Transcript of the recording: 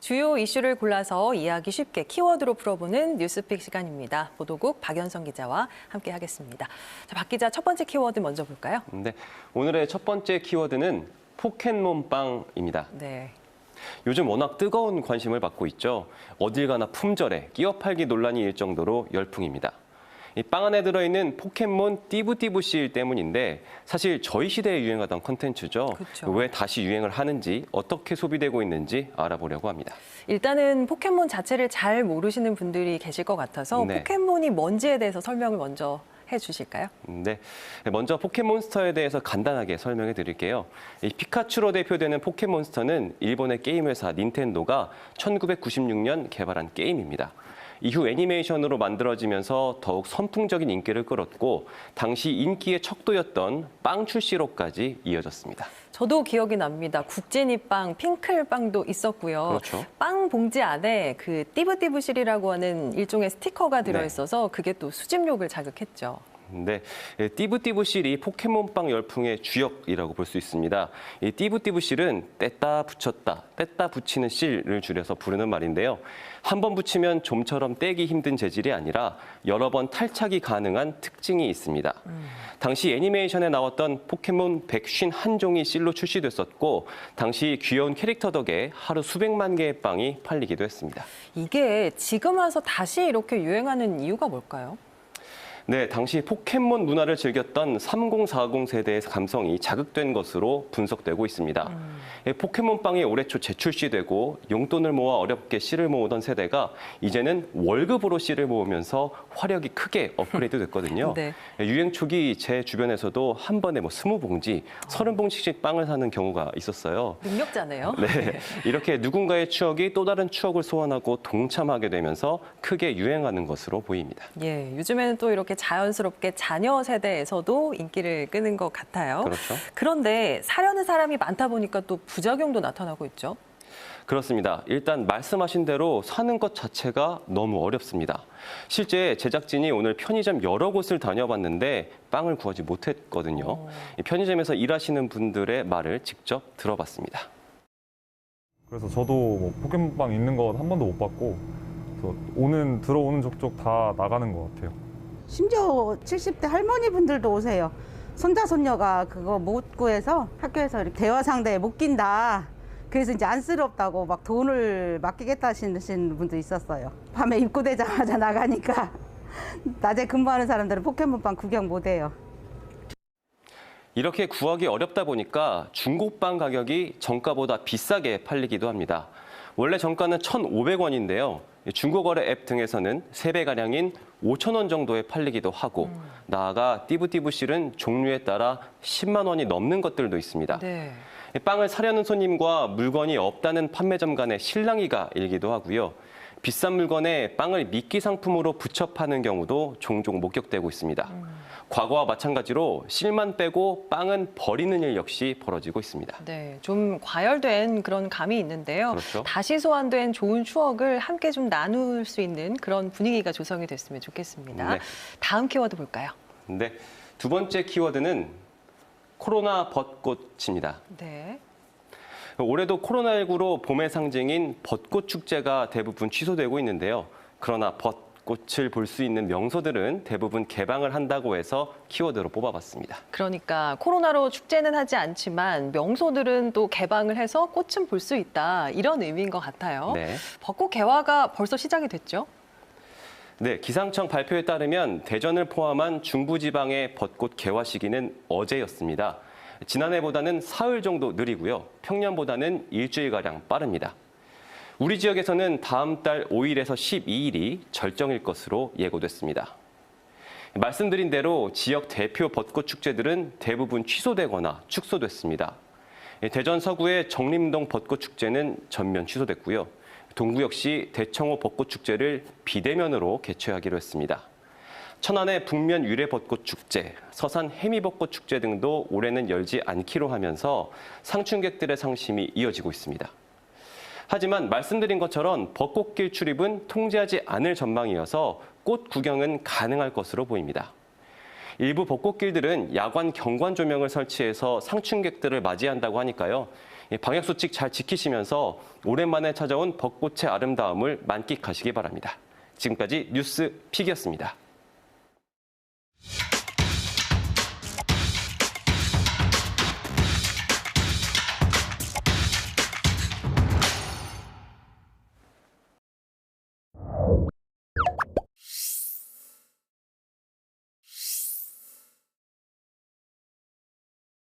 주요 이슈를 골라서 이해하기 쉽게 키워드로 풀어보는 뉴스픽 시간입니다. 보도국 박연성 기자와 함께하겠습니다. 자, 박 기자, 첫 번째 키워드 먼저 볼까요? 네, 오늘의 첫 번째 키워드는 포켓몬빵입니다. 네. 요즘 워낙 뜨거운 관심을 받고 있죠. 어딜 가나 품절에 끼어 팔기 논란이 일 정도로 열풍입니다. 이 빵 안에 들어있는 포켓몬 띠부띠부씨 때문인데 사실 저희 시대에 유행하던 콘텐츠죠. 그쵸. 왜 다시 유행을 하는지, 어떻게 소비되고 있는지 알아보려고 합니다. 일단은 포켓몬 자체를 잘 모르시는 분들이 계실 것 같아서 네. 포켓몬이 뭔지에 대해서 설명을 먼저 해주실까요? 네, 먼저 포켓몬스터에 대해서 간단하게 설명해 드릴게요. 이 피카츄로 대표되는 포켓몬스터는 일본의 게임 회사 닌텐도가 1996년 개발한 게임입니다. 이후 애니메이션으로 만들어지면서 더욱 선풍적인 인기를 끌었고 당시 인기의 척도였던 빵 출시로까지 이어졌습니다. 저도 기억이 납니다. 국진이빵, 핑클빵도 있었고요. 그렇죠. 빵 봉지 안에 그 띠부띠부실이라고 하는 일종의 스티커가 들어있어서 그게 또 수집욕을 자극했죠. 네, 띠부띠부실이 포켓몬빵 열풍의 주역이라고 볼 수 있습니다. 이 띠부띠부실은 뗐다 붙였다, 뗐다 붙이는 실을 줄여서 부르는 말인데요. 한 번 붙이면 좀처럼 떼기 힘든 재질이 아니라 여러 번 탈착이 가능한 특징이 있습니다. 당시 애니메이션에 나왔던 포켓몬 151종이 실로 출시됐었고 당시 귀여운 캐릭터 덕에 하루 수백만 개의 빵이 팔리기도 했습니다. 이게 지금 와서 다시 이렇게 유행하는 이유가 뭘까요? 네, 당시 포켓몬 문화를 즐겼던 3040 세대의 감성이 자극된 것으로 분석되고 있습니다. 포켓몬빵이 올해 초 재출시되고 용돈을 모아 어렵게 씨를 모으던 세대가 이제는 월급으로 씨를 모으면서 화력이 크게 업그레이드 됐거든요. 네. 유행 초기 제 주변에서도 한 번에 20봉지, 30봉지씩 빵을 사는 경우가 있었어요. 능력자네요. 네, 이렇게 누군가의 추억이 또 다른 추억을 소환하고 동참하게 되면서 크게 유행하는 것으로 보입니다. 예, 요즘에는 또 이렇게 자연스럽게 자녀 세대에서도 인기를 끄는 것 같아요. 그렇죠. 그런데 사려는 사람이 많다 보니까 또 부작용도 나타나고 있죠. 그렇습니다. 일단 말씀하신 대로 사는 것 자체가 너무 어렵습니다. 실제 제작진이 오늘 편의점 여러 곳을 다녀봤는데 빵을 구하지 못했거든요. 이 편의점에서 일하시는 분들의 말을 직접 들어봤습니다. 그래서 저도 뭐 포켓몬빵 있는 건 한 번도 못 봤고 그래서 들어오는 족족 다 나가는 것 같아요. 심지어 70대 할머니 분들도 오세요. 손자 손녀가 그거 못 구해서 학교에서 이렇게 대화 상대에 못 낀다. 그래서 이제 안쓰럽다고 막 돈을 맡기겠다 하시는 분도 있었어요. 밤에 입구되자마자 나가니까 낮에 근무하는 사람들은 포켓몬빵 구경 못 해요. 이렇게 구하기 어렵다 보니까 중고빵 가격이 정가보다 비싸게 팔리기도 합니다. 원래 정가는 1,500원인데요. 중고거래 앱 등에서는 3배가량인 5,000원 정도에 팔리기도 하고 나아가 띠부띠부실은 종류에 따라 10만 원이 넘는 것들도 있습니다. 네. 빵을 사려는 손님과 물건이 없다는 판매점 간의 실랑이가 일기도 하고요. 비싼 물건에 빵을 미끼 상품으로 붙여 파는 경우도 종종 목격되고 있습니다. 과거와 마찬가지로 실만 빼고 빵은 버리는 일 역시 벌어지고 있습니다. 네, 좀 과열된 그런 감이 있는데요. 그렇죠. 다시 소환된 좋은 추억을 함께 좀 나눌 수 있는 그런 분위기가 조성이 됐으면 좋겠습니다. 네. 다음 키워드 볼까요? 네, 두 번째 키워드는 코로나 벚꽃입니다. 네. 올해도 코로나19로 봄의 상징인 벚꽃 축제가 대부분 취소되고 있는데요. 그러나 벚꽃을 볼 수 있는 명소들은 대부분 개방을 한다고 해서 키워드로 뽑아봤습니다. 그러니까 코로나로 축제는 하지 않지만 명소들은 또 개방을 해서 꽃은 볼 수 있다. 이런 의미인 것 같아요. 네. 벚꽃 개화가 벌써 시작이 됐죠? 네, 기상청 발표에 따르면 대전을 포함한 중부지방의 벚꽃 개화 시기는 어제였습니다. 지난해보다는 사흘 정도 느리고요. 평년보다는 일주일가량 빠릅니다. 우리 지역에서는 다음 달 5일에서 12일이 절정일 것으로 예고됐습니다. 말씀드린 대로 지역 대표 벚꽃 축제들은 대부분 취소되거나 축소됐습니다. 대전 서구의 정림동 벚꽃 축제는 전면 취소됐고요. 동구 역시 대청호 벚꽃 축제를 비대면으로 개최하기로 했습니다. 천안의 북면 유래 벚꽃 축제, 서산 해미 벚꽃 축제 등도 올해는 열지 않기로 하면서 상춘객들의 상심이 이어지고 있습니다. 하지만 말씀드린 것처럼 벚꽃길 출입은 통제하지 않을 전망이어서 꽃 구경은 가능할 것으로 보입니다. 일부 벚꽃길들은 야관 경관 조명을 설치해서 상춘객들을 맞이한다고 하니까요. 방역수칙 잘 지키시면서 오랜만에 찾아온 벚꽃의 아름다움을 만끽하시기 바랍니다. 지금까지 뉴스픽이었습니다.